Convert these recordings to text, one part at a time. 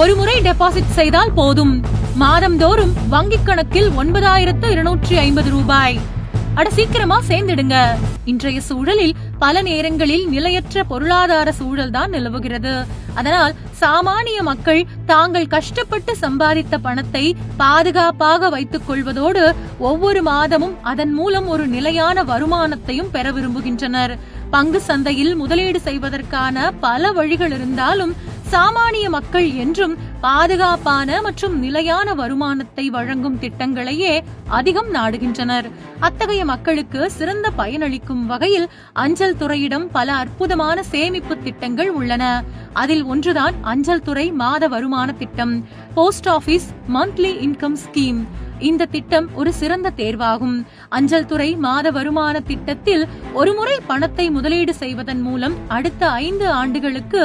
ஒரு முறை டெபாசிட் செய்தால் போதும். மாதந்தோறும் வங்கிக் கணக்கில் 9250 ரூபாய். அட சீக்கிரமா சேர்ந்துடுங்க. இன்றைய சூழலில் பல நேரங்களில் நிலையற்ற பொருளாதார சூழல் தான் நிலவுகிறது. அதனால் சாமானிய மக்கள் தாங்கள் கஷ்டப்பட்டு சம்பாதித்த பணத்தை பாதுகாப்பாக வைத்துக் கொள்வதோடு ஒவ்வொரு மாதமும் அதன் மூலம் ஒரு நிலையான வருமானத்தையும் பெற விரும்புகின்றனர். பங்கு சந்தையில் முதலீடு செய்வதற்கான பல வழிகள் இருந்தாலும் சாமானிய மக்கள் என்றும் பாதுகாப்பான மற்றும் நிலையான வருமானத்தை வழங்கும் திட்டங்களையே அதிகம் நாடுகின்றனர். அத்தகைய மக்களுக்கு சிறந்த பயனளிக்கும் வகையில் அஞ்சல் துறையிடம் பல அற்புதமான சேமிப்பு திட்டங்கள் உள்ளன. அதில் ஒன்றுதான் அஞ்சல் துறை மாத வருமான திட்டம், post office monthly income scheme. இந்த திட்டம் ஒரு சிறந்த தேர்வாகும். அஞ்சல் துறை மாத வருமான திட்டத்தில் ஒருமுறை பணத்தை முதலீடு செய்வதன் மூலம் அடுத்த 5 ஆண்டுகளுக்கு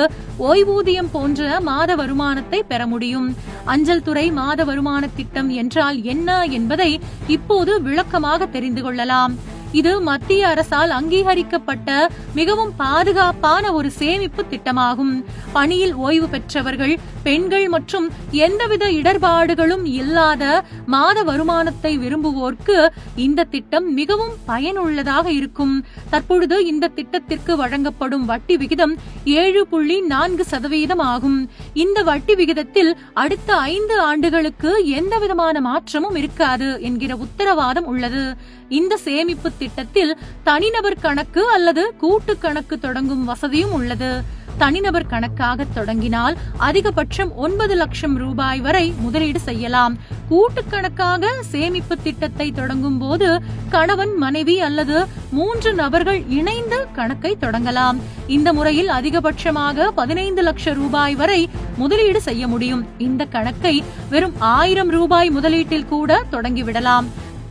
ஓய்வூதியம் போன்ற மாத வருமானத்தை பெற முடியும். அஞ்சல் துறை மாத வருமான திட்டம் என்றால் என்ன என்பதை இப்போது விளக்கமாக தெரிந்து கொள்ளலாம். இது மத்திய அரசால் அங்கீகரிக்கப்பட்ட மிகவும் பாதுகாப்பான ஒரு சேமிப்பு திட்டமாகும். பணியில் ஓய்வு பெற்றவர்கள், பெண்கள் மற்றும் எந்தவித இடர்பாடுகளும் இல்லாத மாத வருமானத்தை விரும்புவோருக்கு இந்த திட்டம் மிகவும் பயனுள்ளதாக இருக்கும். தற்பொழுது இந்த திட்டத்திற்கு வழங்கப்படும் வட்டி விகிதம் 7.4% ஆகும். இந்த வட்டி விகிதத்தில் அடுத்த 5 ஆண்டுகளுக்கு எந்தவிதமான மாற்றமும் இருக்காது என்கிற உத்தரவாதம் உள்ளது. இந்த சேமிப்பு திட்டத்தில் தனிநபர் கணக்கு அல்லது கூட்டு கணக்கு தொடங்கும் வசதியும் உள்ளது. தனிநபர் கணக்காக தொடங்கினால் அதிகபட்சம் 9 லட்சம் ரூபாய் வரை முதலீடு செய்யலாம். கூட்டு கணக்காக சேமிப்பு திட்டத்தை தொடங்கும் போது கணவன், மனைவி அல்லது 3 நபர்கள் இணைந்து கணக்கை தொடங்கலாம். இந்த முறையில் அதிகபட்சமாக 15 லட்சம் ரூபாய் வரை முதலீடு செய்ய முடியும். இந்த கணக்கை வெறும் 1000 ரூபாய் முதலீட்டில் கூட தொடங்கிவிடலாம்.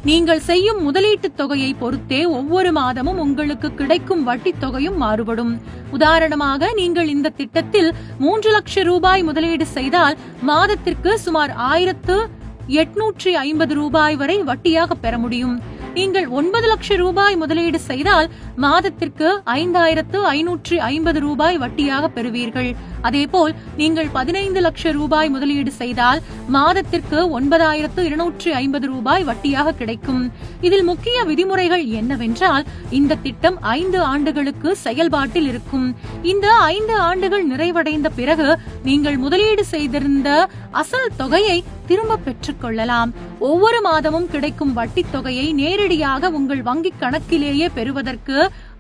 நீங்கள் செய்யும் முதலீட்டு தொகையை பொறுத்தே ஒவ்வொரு மாதமும் உங்களுக்கு கிடைக்கும் வட்டி தொகையும் மாறுபடும். உதாரணமாக, நீங்கள் இந்த திட்டத்தில் 3 லட்சம் ரூபாய் முதலீடு செய்தால் மாதத்திற்கு சுமார் 1850 ரூபாய் வரை வட்டியாக பெற முடியும். நீங்கள் 9 லட்சம் ரூபாய் முதலீடு செய்தால் மாதத்திற்கு 5550 ரூபாய் வட்டியாக பெறுவீர்கள். அதேபோல் நீங்கள் 15 லட்சம் ரூபாய் முதலீடு செய்தால் மாதத்திற்கு 9250 ரூபாய் வட்டியாக கிடைக்கும். இதில் முக்கிய விதிமுறைகள் என்னவென்றால், இந்த திட்டம் 5 ஆண்டுகளுக்கு செயல்பாட்டில் இருக்கும். இந்த 5 ஆண்டுகள் நிறைவடைந்த பிறகு நீங்கள் முதலீடு செய்திருந்த அசல் தொகையை திரும்ப பெற்றுக் கொள்ளலாம். ஒவ்வொரு மாதமும் கிடைக்கும் வட்டி தொகையை நேரடியாக உங்கள் வங்கி கணக்கிலேயே பெறுவதற்கு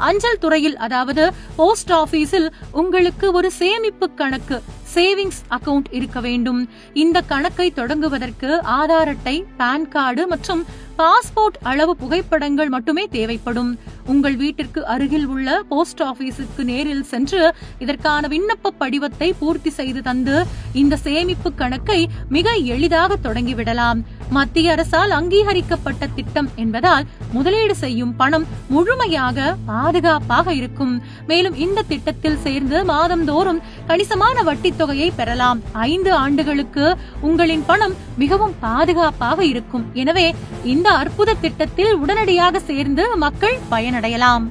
அஞ்சல் துறையில், அதாவது போஸ்ட் ஆபீஸில் உங்களுக்கு ஒரு சேமிப்பு கணக்கு, சேவிங்ஸ் அக்கவுண்ட் இருக்க வேண்டும். இந்த கணக்கை தொடங்குவதற்கு ஆதார் அட்டை, பான் கார்டு மற்றும் பாஸ்போர்ட் அளவு புகைப்படங்கள் மட்டுமே தேவைப்படும். உங்கள் வீட்டிற்கு அருகில் உள்ள போஸ்ட் ஆபீஸுக்கு நேரில் சென்று இதற்கான விண்ணப்ப படிவத்தை பூர்த்தி செய்து தந்து இந்த சேமிப்பு கணக்கை மிக எளிதாக தொடங்கிவிடலாம். மத்திய அரசால் அங்கீகரிக்கப்பட்ட திட்டம் என்பதால் முதலீடு செய்யும் பணம் முழுமையாக பாதுகாப்பாக இருக்கும். மேலும் இந்த திட்டத்தில் சேர்ந்து மாதந்தோறும் கணிசமான வட்டி தொகையை பெறலாம். 5 ஆண்டுகளுக்கு உங்களின் பணம் மிகவும் பாதுகாப்பாக இருக்கும். எனவே இந்த அற்புத திட்டத்தில் உடனடியாக சேர்ந்து மக்கள் பயனடையலாம்.